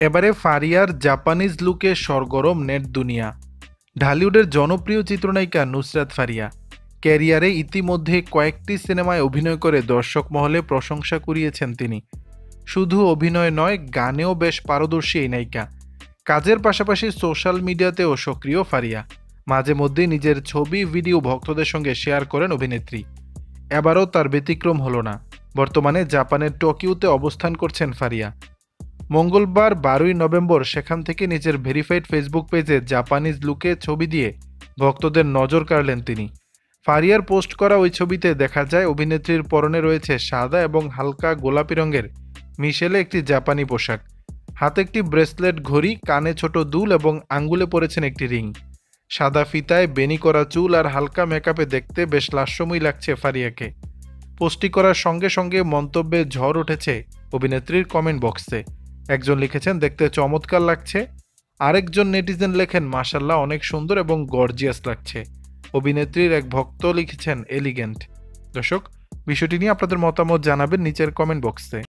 এবারে ফারিয়ার জাপানিজ লুকে সরগরম নেট দুনিয়া। ঢালিউডের জনপ্রিয় চিত্রনায়িকা নুসরাত ফারিয়া ক্যারিয়ারে ইতিমধ্যে কয়েকটি সিনেমায় অভিনয় করে দর্শক মহলে প্রশংসা কুড়িয়েছেন তিনি। শুধু অভিনয় নয়, গানেও বেশ পারদর্শী এই নায়িকা। কাজের পাশাপাশি সোশ্যাল মিডিয়াতেও সক্রিয় ফারিয়া। মাঝে মধ্যে নিজের ছবি ভিডিও ভক্তদের সঙ্গে শেয়ার করেন অভিনেত্রী। এবারও তার ব্যতিক্রম হলো না। বর্তমানে জাপানের টোকিওতে অবস্থান করছেন ফারিয়া। মঙ্গলবার 12ই নভেম্বর সেখান থেকে নিজের ভেরিফাইড ফেসবুক পেজে জাপানিজ লুকে ছবি দিয়ে ভক্তদের নজর কাড়লেন তিনি। ফারিয়ার পোস্ট করা ওই ছবিতে দেখা যায় অভিনেত্রীর পরনে রয়েছে সাদা এবং হালকা গোলাপি রঙের মিশেলে একটি জাপানি পোশাক। হাতে একটি ব্রেসলেট ঘড়ি, কানে ছোট দুল এবং আঙ্গুলে পরেছেন একটি রিং। সাদা ফিতায় বেনি করা চুল আর হালকা মেকআপে দেখতে বেশ লাস্যময়ী লাগছে ফারিয়াকে। পোস্টটি করার সঙ্গে সঙ্গে মন্তব্যে ঝড় উঠেছে অভিনেত্রীর কমেন্ট বক্সে। একজন লিখেছেন দেখতে চমৎকার লাগছে, আরেকজন নেটিজেন লেখেন মাশাল্লাহ অনেক সুন্দর এবং গর্জিয়াস লাগছে। অভিনেত্রীর এক ভক্ত লিখেছেন এলিগেন্ট। দর্শক, বিষয়টি নিয়ে আপনাদের মতামত জানাবেন নিচের কমেন্ট বক্সে।